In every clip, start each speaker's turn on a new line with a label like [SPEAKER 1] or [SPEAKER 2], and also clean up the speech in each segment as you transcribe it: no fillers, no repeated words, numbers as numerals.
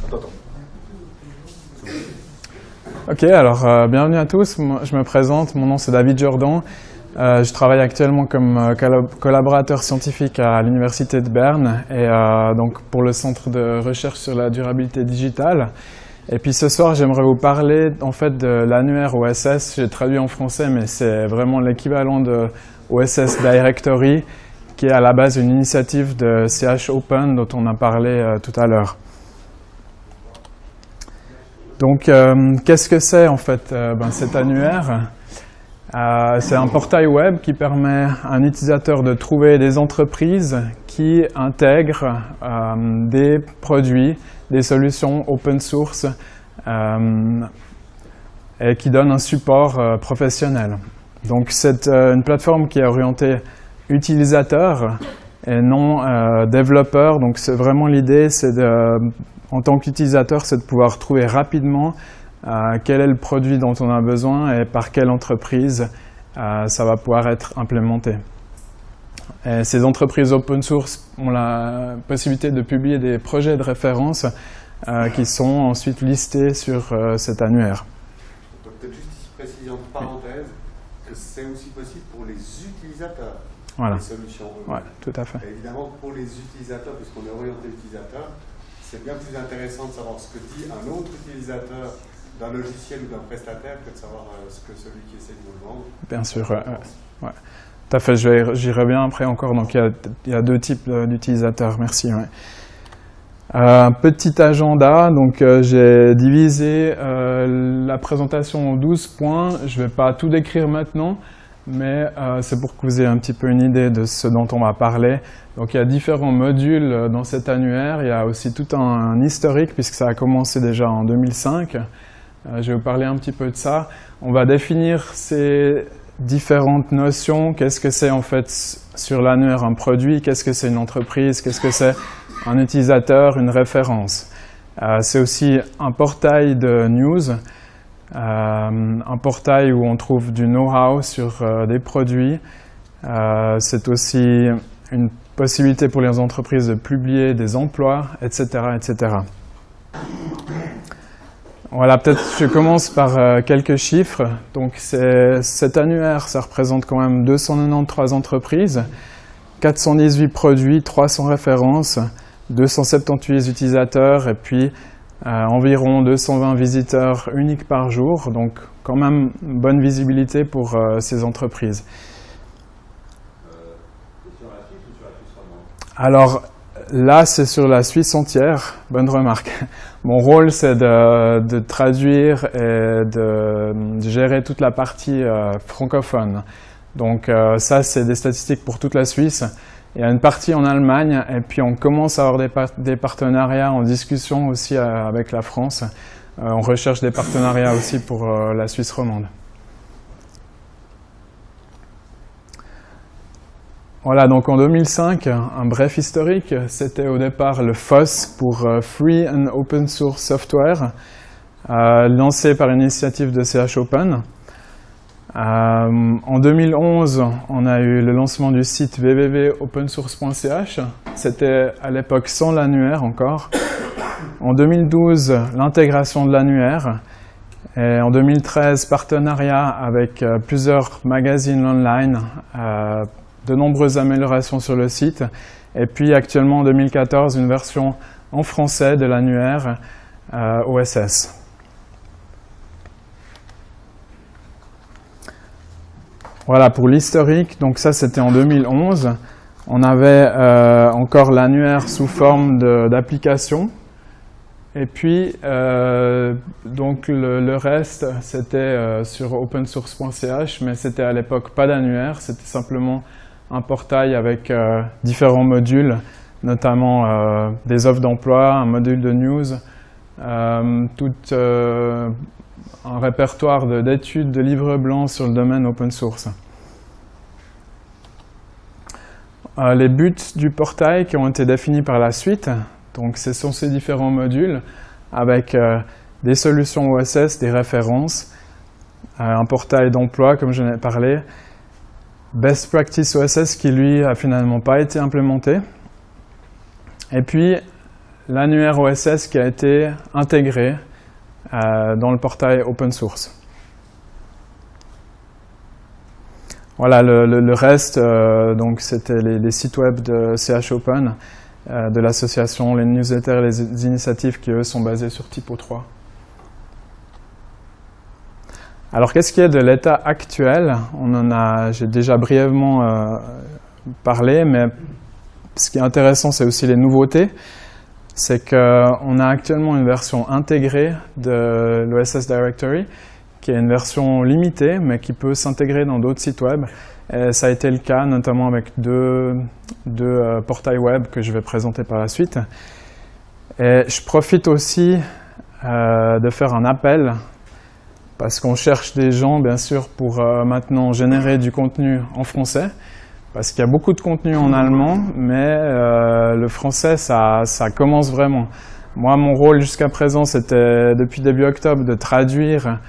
[SPEAKER 1] t'entend.
[SPEAKER 2] Ok, alors bienvenue à tous. Je me présente, mon nom c'est David Jordan. Je travaille actuellement comme collaborateur scientifique à l'Université de Berne et donc pour le Centre de recherche sur la durabilité digitale. Et puis ce soir, j'aimerais vous parler en fait de l'annuaire OSS. J'ai traduit en français, mais c'est vraiment l'équivalent de OSS Directory, qui est à la base une initiative de CH Open dont on a parlé tout à l'heure. Donc, qu'est-ce que c'est en fait cet annuaire? C'est un portail web qui permet à un utilisateur de trouver des entreprises qui intègrent des produits, des solutions open source et qui donnent un support professionnel. Donc, c'est une plateforme qui est orientée utilisateur et non développeur. Donc, c'est vraiment l'idée, c'est en tant qu'utilisateur, c'est de pouvoir trouver rapidement quel est le produit dont on a besoin et par quelle entreprise ça va pouvoir être implémenté. Et ces entreprises open source ont la possibilité de publier des projets de référence qui sont ensuite listés sur cet annuaire.
[SPEAKER 1] Donc peut-être juste ici préciser en parenthèse que c'est aussi possible pour les utilisateurs des solutions.
[SPEAKER 2] Oui, tout à fait.
[SPEAKER 1] Et évidemment, pour les utilisateurs, puisqu'on est orienté utilisateur, c'est bien plus intéressant de savoir ce que dit un autre utilisateur d'un logiciel ou d'un prestataire que de savoir ce que celui qui essaie de nous le vendre.
[SPEAKER 2] Bien sûr, ouais. Tout à fait, j'y reviens après encore. Donc il y a deux types d'utilisateurs, merci. Ouais. Petit agenda, donc j'ai divisé la présentation en 12 points. Je ne vais pas tout décrire maintenant, mais c'est pour que vous ayez un petit peu une idée de ce dont on va parler. Donc il y a différents modules dans cet annuaire. Il y a aussi tout un historique, puisque ça a commencé déjà en 2005. Je vais vous parler un petit peu de ça. On va définir ces différentes notions. Qu'est-ce que c'est en fait sur l'annuaire un produit? Qu'est-ce que c'est une entreprise? Qu'est-ce que c'est un utilisateur, une référence? C'est aussi un portail de news, un portail où on trouve du know-how sur des produits. C'est aussi une possibilité pour les entreprises de publier des emplois, etc., etc. Voilà, peut-être je commence par quelques chiffres. Donc cet annuaire, ça représente quand même 293 entreprises, 418 produits, 300 références, 278 utilisateurs et puis environ 220 visiteurs uniques par jour. Donc quand même une bonne visibilité pour ces entreprises.
[SPEAKER 1] Sur la Suisse ou sur la Suisse romande?
[SPEAKER 2] Alors là, c'est sur la Suisse entière. Bonne remarque. Mon rôle, c'est de traduire et de gérer toute la partie francophone. Donc ça, c'est des statistiques pour toute la Suisse. Il y a une partie en Allemagne et puis on commence à avoir des partenariats en discussion aussi avec la France. On recherche des partenariats aussi pour la Suisse romande. Voilà, donc en 2005, un bref historique, c'était au départ le FOSS pour Free and Open Source Software, lancé par une initiative de CH Open. En 2011, on a eu le lancement du site www.opensource.ch, c'était à l'époque sans l'annuaire encore. En 2012, l'intégration de l'annuaire. Et en 2013, partenariat avec plusieurs magazines online, de nombreuses améliorations sur le site, et puis actuellement en 2014 une version en français de l'annuaire OSS. Voilà pour l'historique, donc ça c'était en 2011. On avait encore l'annuaire sous forme d'application, et puis donc le reste c'était sur opensource.ch, mais c'était à l'époque pas d'annuaire, c'était simplement un portail avec différents modules, notamment des offres d'emploi, un module de news, tout un répertoire d'études, de livres blancs sur le domaine open source. Les buts du portail qui ont été définis par la suite, donc ce sont ces différents modules avec des solutions OSS, des références, un portail d'emploi comme je n'ai parlé, Best Practice OSS qui lui a finalement pas été implémenté. Et puis l'annuaire OSS qui a été intégré dans le portail open source. Voilà, le reste, donc c'était les sites web de CH Open, de l'association, les newsletters et les initiatives qui, eux, sont basés sur Typo3. Alors, qu'est-ce qui est de l'état actuel? J'ai déjà brièvement parlé, mais ce qui est intéressant, c'est aussi les nouveautés. C'est qu'on a actuellement une version intégrée de l'OSS Directory, qui est une version limitée, mais qui peut s'intégrer dans d'autres sites web. Et ça a été le cas, notamment avec deux portails web que je vais présenter par la suite. Et je profite aussi de faire un appel, parce qu'on cherche des gens, bien sûr, pour maintenant générer du contenu en français, parce qu'il y a beaucoup de contenu en allemand, mais le français, ça commence vraiment. Moi, mon rôle jusqu'à présent, c'était, depuis début octobre, de traduire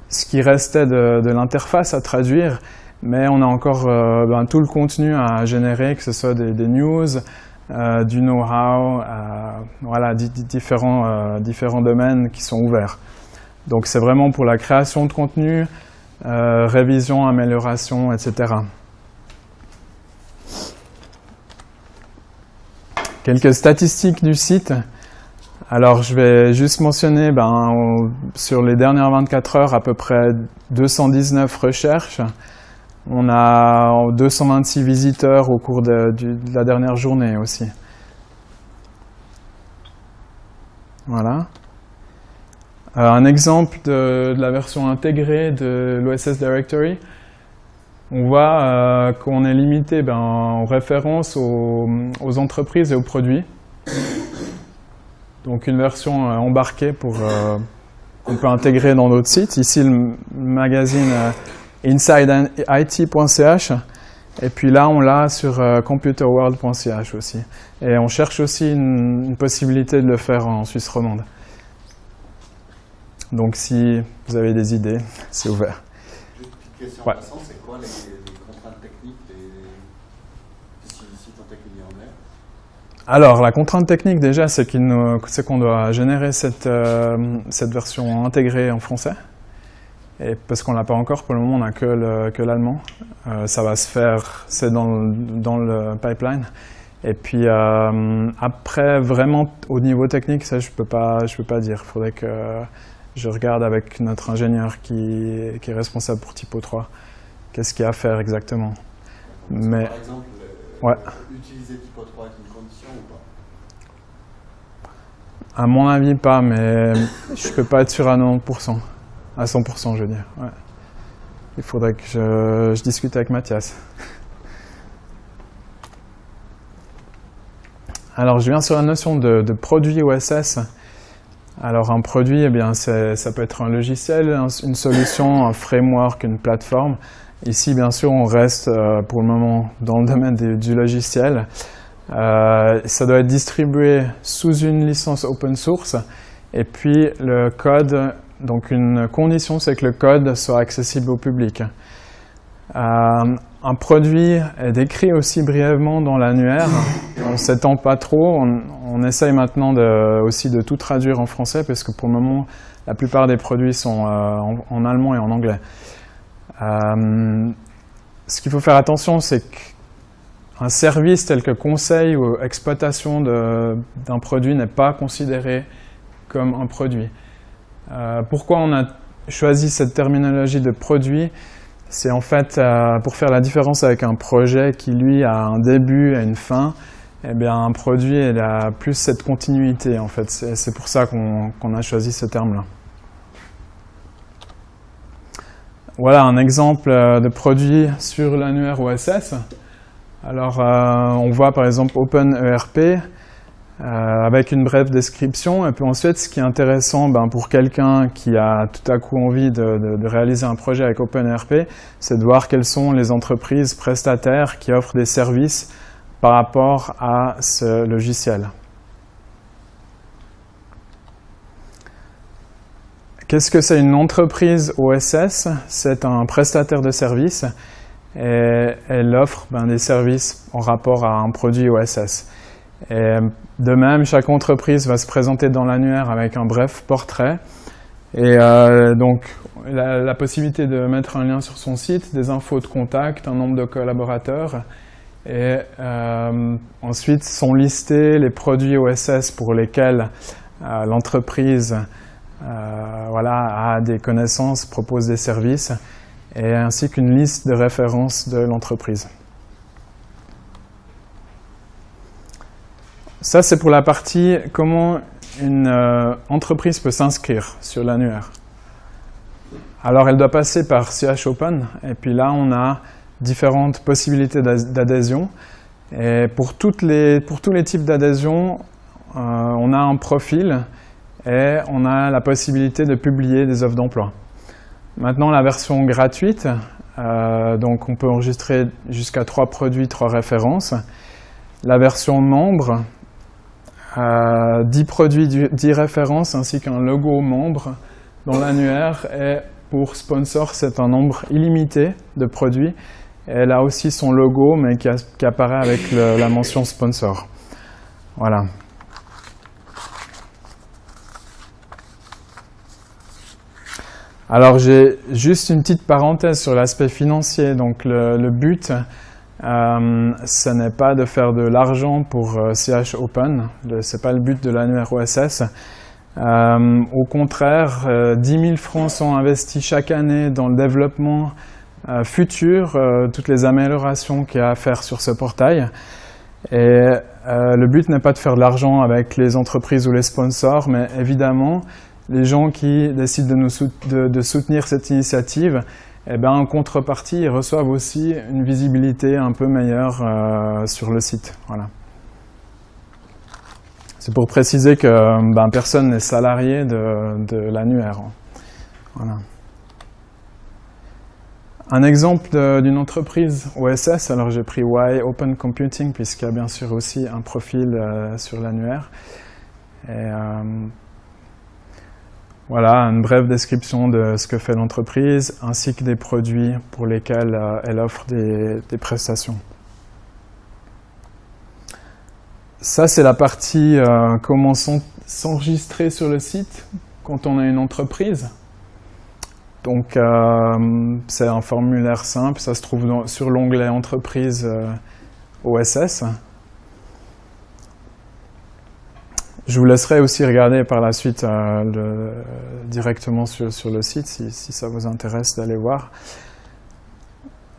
[SPEAKER 2] ce qui restait de l'interface à traduire, mais on a encore tout le contenu à générer, que ce soit des news, du know-how, voilà, différents domaines qui sont ouverts. Donc c'est vraiment pour la création de contenu, révision, amélioration, etc. Quelques statistiques du site. Alors je vais juste mentionner, sur les dernières 24 heures, à peu près 219 recherches. On a 226 visiteurs au cours de la dernière journée aussi. Voilà. Un exemple de la version intégrée de l'OSS Directory. On voit qu'on est limité en référence aux entreprises et aux produits. Donc une version embarquée qu'on peut intégrer dans d'autres sites. Ici le magazine insideit.ch, et puis là on l'a sur computerworld.ch aussi. Et on cherche aussi une possibilité de le faire en Suisse romande. Donc si vous avez des idées, c'est ouvert.
[SPEAKER 1] Juste une petite question
[SPEAKER 2] Ouais.
[SPEAKER 1] passante, c'est quoi les contraintes techniques des sites en technique en est?
[SPEAKER 2] Alors, la contrainte technique, déjà, c'est qu'on doit générer cette version intégrée en français. Et parce qu'on ne l'a pas encore, pour le moment, on n'a que l'allemand. Ça va se faire, c'est dans le pipeline. Et puis, après, vraiment, au niveau technique, ça, je peux pas dire. Il faudrait que je regarde avec notre ingénieur qui est responsable pour Typo3, qu'est-ce qu'il y a à faire exactement. Mais,
[SPEAKER 1] par exemple,
[SPEAKER 2] ouais.
[SPEAKER 1] Utiliser Typo3 est une condition ou pas?
[SPEAKER 2] À mon avis, pas, mais je ne peux pas être sûr à 90%. À 100%, je veux dire. Ouais. Il faudrait que je discute avec Mathias. Alors, je viens sur la notion de produit OSS. Alors, un produit, eh bien, ça peut être un logiciel, une solution, un framework, une plateforme. Ici, bien sûr, on reste pour le moment dans le domaine du logiciel. Ça doit être distribué sous une licence open source. Et puis, le code, donc une condition, c'est que le code soit accessible au public. Un produit est décrit aussi brièvement dans l'annuaire. On ne s'étend pas trop. On essaye maintenant aussi de tout traduire en français, parce que pour le moment, la plupart des produits sont en allemand et en anglais. Ce qu'il faut faire attention, c'est qu'un service tel que conseil ou exploitation d'un produit n'est pas considéré comme un produit. Pourquoi on a choisi cette terminologie de produit? C'est en fait pour faire la différence avec un projet qui, lui, a un début et une fin. Eh bien, un produit, il a plus cette continuité, en fait. C'est pour ça qu'on a choisi ce terme-là. Voilà un exemple de produit sur l'annuaire OSS. Alors, on voit par exemple OpenERP avec une brève description. Et puis ensuite, ce qui est intéressant pour quelqu'un qui a tout à coup envie de réaliser un projet avec OpenERP, c'est de voir quelles sont les entreprises prestataires qui offrent des services par rapport à ce logiciel. Qu'est-ce que c'est une entreprise OSS? C'est un prestataire de services et elle offre des services en rapport à un produit OSS. Et de même, chaque entreprise va se présenter dans l'annuaire avec un bref portrait. Et donc, la possibilité de mettre un lien sur son site, des infos de contact, un nombre de collaborateurs. Et ensuite sont listés les produits OSS pour lesquels l'entreprise a des connaissances, propose des services, et ainsi qu'une liste de références de l'entreprise. Ça, c'est pour la partie comment une entreprise peut s'inscrire sur l'annuaire. Alors, elle doit passer par CH Open, et puis là, on a différentes possibilités d'adhésion. Et pour tous les types d'adhésion, on a un profil et on a la possibilité de publier des offres d'emploi. Maintenant, la version gratuite, donc on peut enregistrer jusqu'à 3 produits, 3 références. La version membre, 10 produits, 10 références, ainsi qu'un logo membre dans l'annuaire. Et pour sponsor, c'est un nombre illimité de produits. Elle a aussi son logo, mais qui apparaît avec la mention sponsor. Voilà. Alors, j'ai juste une petite parenthèse sur l'aspect financier. Donc, le but, ce n'est pas de faire de l'argent pour CH Open. Ce n'est pas le but de l'annuaire OSS. Au contraire, 10 000 francs sont investis chaque année dans le développement futur, toutes les améliorations qu'il y a à faire sur ce portail. Et le but n'est pas de faire de l'argent avec les entreprises ou les sponsors, mais évidemment, les gens qui décident de soutenir cette initiative, eh ben, en contrepartie, ils reçoivent aussi une visibilité un peu meilleure sur le site. Voilà. C'est pour préciser que personne n'est salarié de l'annuaire. Voilà. Un exemple d'une entreprise OSS, alors j'ai pris Y Open Computing puisqu'il y a bien sûr aussi un profil sur l'annuaire. Et voilà, une brève description de ce que fait l'entreprise ainsi que des produits pour lesquels elle offre des prestations. Ça, c'est la partie comment s'enregistrer sur le site quand on a une entreprise. Donc, c'est un formulaire simple, ça se trouve sur l'onglet Entreprise OSS. Je vous laisserai aussi regarder par la suite directement sur le site si ça vous intéresse d'aller voir.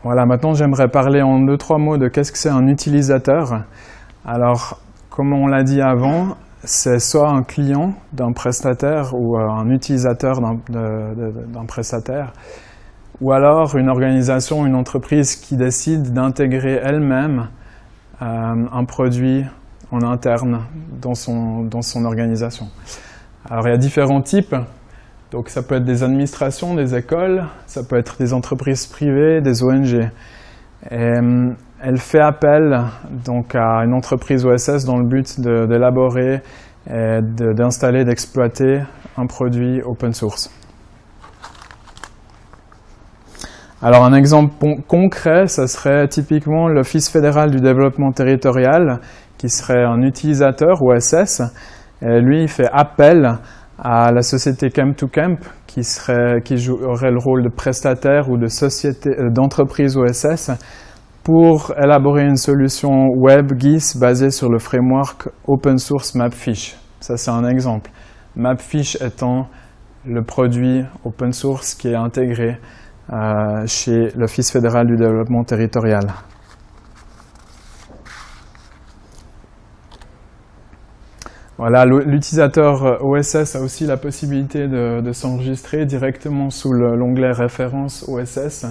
[SPEAKER 2] Voilà, maintenant j'aimerais parler en 2-3 mots de qu'est-ce que c'est un utilisateur. Alors, comme on l'a dit avant, c'est soit un client d'un prestataire ou un utilisateur d'un prestataire, ou alors une organisation, une entreprise qui décide d'intégrer elle-même un produit en interne dans son organisation. Alors il y a différents types, donc ça peut être des administrations, des écoles, ça peut être des entreprises privées, des ONG. Et, elle fait appel donc à une entreprise OSS dans le but d'élaborer, d'installer, d'exploiter un produit open source. Alors un exemple concret, ça serait typiquement l'Office fédéral du développement territorial, qui serait un utilisateur OSS. Et lui, il fait appel à la société Chem2Camp, qui aurait le rôle de prestataire ou de d'entreprise OSS, pour élaborer une solution web GIS basée sur le framework open source Mapfish. Ça, c'est un exemple. Mapfish étant le produit open source qui est intégré chez l'Office fédéral du développement territorial. Voilà, l'utilisateur OSS a aussi la possibilité de s'enregistrer directement sous l'onglet référence OSS.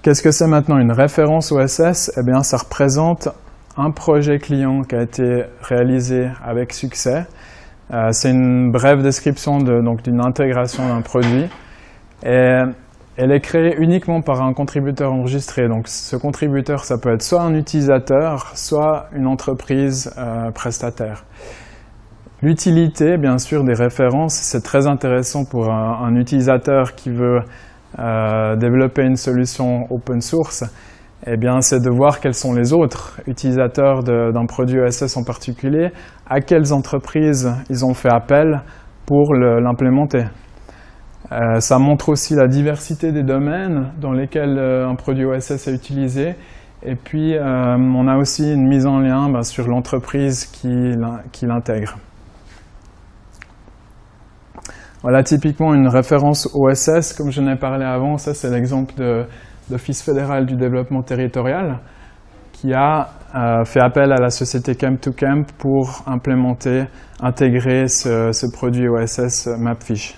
[SPEAKER 2] Qu'est-ce que c'est maintenant une référence OSS? Eh bien, ça représente un projet client qui a été réalisé avec succès. C'est une brève description d'une intégration d'un produit. Et elle est créée uniquement par un contributeur enregistré. Donc, ce contributeur, ça peut être soit un utilisateur, soit une entreprise prestataire. L'utilité, bien sûr, des références, c'est très intéressant pour un utilisateur qui veut développer une solution open source. eh bien, c'est de voir quels sont les autres utilisateurs d'un produit OSS en particulier, à quelles entreprises ils ont fait appel pour l'implémenter. Ça montre aussi la diversité des domaines dans lesquels un produit OSS est utilisé. Et puis, on a aussi une mise en lien sur l'entreprise qui l'intègre. Voilà typiquement une référence OSS, comme je n'ai parlé avant. Ça, c'est l'exemple de l'Office fédéral du développement territorial qui a fait appel à la société Camp2Camp pour intégrer ce produit OSS Mapfish.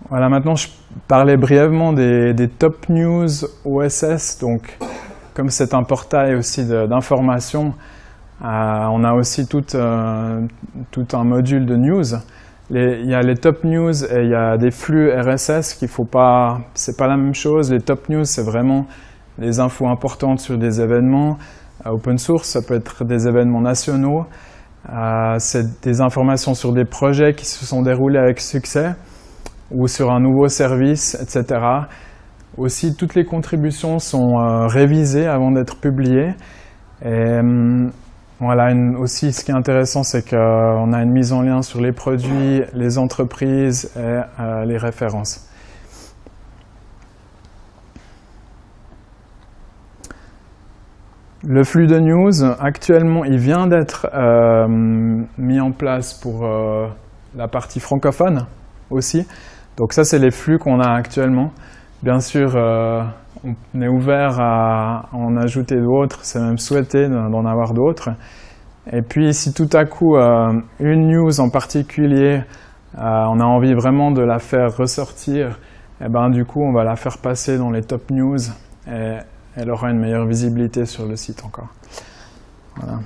[SPEAKER 2] Voilà, maintenant je parlais brièvement des top news OSS. Donc, comme c'est un portail aussi d'information, on a aussi tout un module de news. Il y a les top news et il y a des flux RSS qu'il faut pas. C'est pas la même chose. Les top news, c'est vraiment les infos importantes sur des événements open source. Ça peut être des événements nationaux. C'est des informations sur des projets qui se sont déroulés avec succès ou sur un nouveau service, etc. Aussi, toutes les contributions sont révisées avant d'être publiées. Et voilà, aussi, ce qui est intéressant, c'est qu'on a une mise en lien sur les produits, les entreprises et les références. Le flux de news, actuellement, il vient d'être mis en place pour la partie francophone aussi. Donc ça, c'est les flux qu'on a actuellement. Bien sûr, on est ouvert à en ajouter d'autres, c'est même souhaité d'en avoir d'autres. Et puis, si tout à coup, une news en particulier, on a envie vraiment de la faire ressortir, et ben, du coup, on va la faire passer dans les top news et elle aura une meilleure visibilité sur le site encore. Voilà.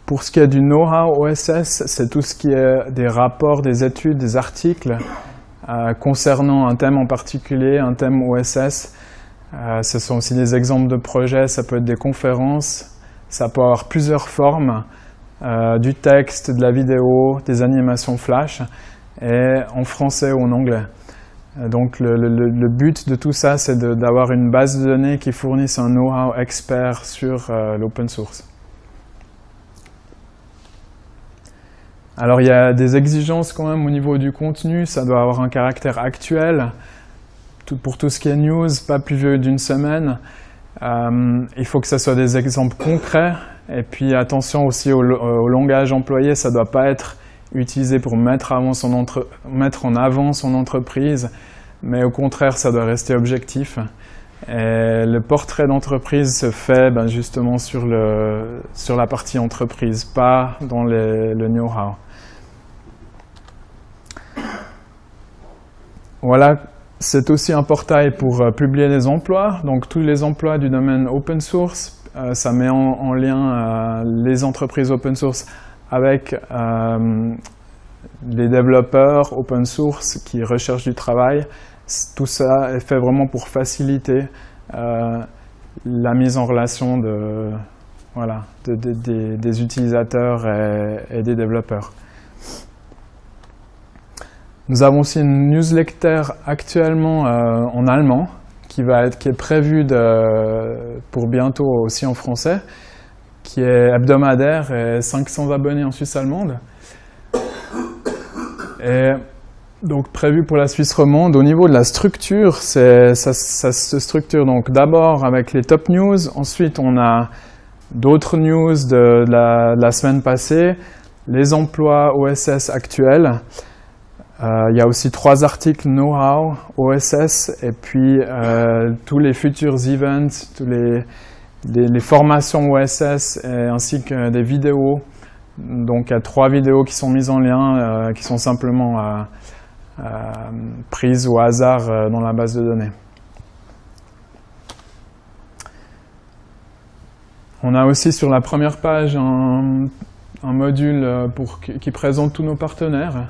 [SPEAKER 2] Pour ce qui est du know-how OSS, c'est tout ce qui est des rapports, des études, des articles concernant un thème en particulier, un thème OSS. Ce sont aussi des exemples de projets, ça peut être des conférences, ça peut avoir plusieurs formes, du texte, de la vidéo, des animations flash, et en français ou en anglais. Donc le but de tout ça, c'est d'avoir une base de données qui fournisse un know-how expert sur l'open source. Alors il y a des exigences quand même au niveau du contenu, ça doit avoir un caractère actuel. Pour tout ce qui est news, pas plus vieux d'une semaine. Il faut que ce soit des exemples concrets. Et puis attention aussi au langage employé, ça ne doit pas être utilisé pour mettre en avant son entreprise, mais au contraire, ça doit rester objectif. Et le portrait d'entreprise se fait justement sur la partie entreprise, pas dans le know-how. Voilà, c'est aussi un portail pour publier les emplois. Donc tous les emplois du domaine open source, ça met en lien les entreprises open source avec les développeurs open source qui recherchent du travail. Tout ça est fait vraiment pour faciliter la mise en relation des utilisateurs et des développeurs. Nous avons aussi une newsletter actuellement en allemand qui est prévue pour bientôt aussi en français, qui est hebdomadaire et 500 abonnés en Suisse allemande. Et donc prévu pour la Suisse romande. Au niveau de la structure, ça se structure donc d'abord avec les top news, ensuite on a d'autres news de la semaine passée, les emplois OSS actuels. Il y a aussi 3 articles know-how OSS et puis tous les futurs events, tous les formations OSS ainsi que des vidéos. Donc il y a 3 vidéos qui sont mises en lien, qui sont simplement prises au hasard dans la base de données. On a aussi sur la première page un module qui présente tous nos partenaires.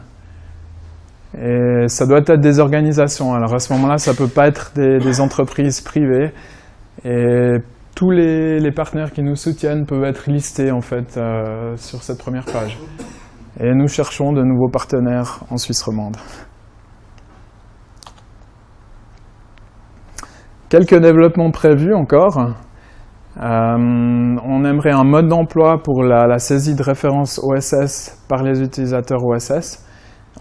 [SPEAKER 2] Et ça doit être des organisations. Alors à ce moment-là, ça ne peut pas être des entreprises privées. Et tous les partenaires qui nous soutiennent peuvent être listés en fait sur cette première page. Et nous cherchons de nouveaux partenaires en Suisse romande. Quelques développements prévus encore. On aimerait un mode d'emploi pour la saisie de références OSS par les utilisateurs OSS.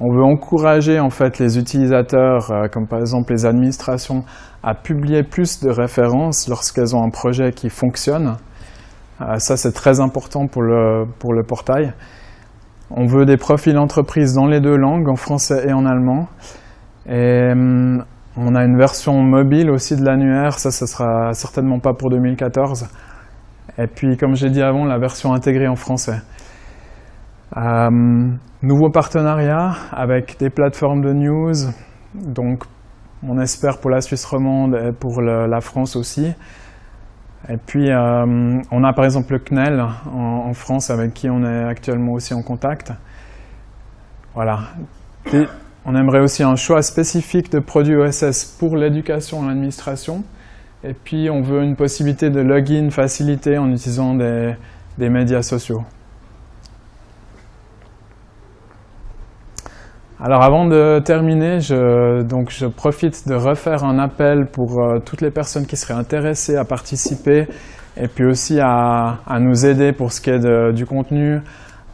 [SPEAKER 2] On veut encourager en fait les utilisateurs, comme par exemple les administrations, à publier plus de références lorsqu'elles ont un projet qui fonctionne. Ça c'est très important pour le portail. On veut des profils d'entreprise dans les deux langues, en français et en allemand. Et on a une version mobile aussi de l'annuaire, ça sera certainement pas pour 2014. Et puis, comme j'ai dit avant, la version intégrée en français. Nouveau partenariat avec des plateformes de news, donc on espère pour la Suisse romande et pour la France aussi. Et puis, on a par exemple le CNEL en France avec qui on est actuellement aussi en contact. Voilà. On aimerait aussi un choix spécifique de produits OSS pour l'éducation et l'administration. Et puis, on veut une possibilité de login facilité en utilisant des médias sociaux. Alors, avant de terminer, je profite de refaire un appel pour toutes les personnes qui seraient intéressées à participer et puis aussi à nous aider pour ce qui est du contenu,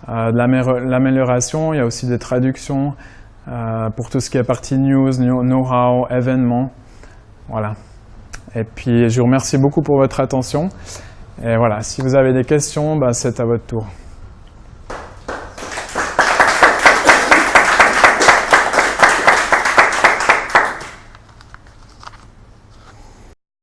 [SPEAKER 2] de l'amélioration. Il y a aussi des traductions. Pour tout ce qui est partie news, know-how, événements. Voilà. Et puis, je vous remercie beaucoup pour votre attention. Et voilà, si vous avez des questions, c'est à votre tour.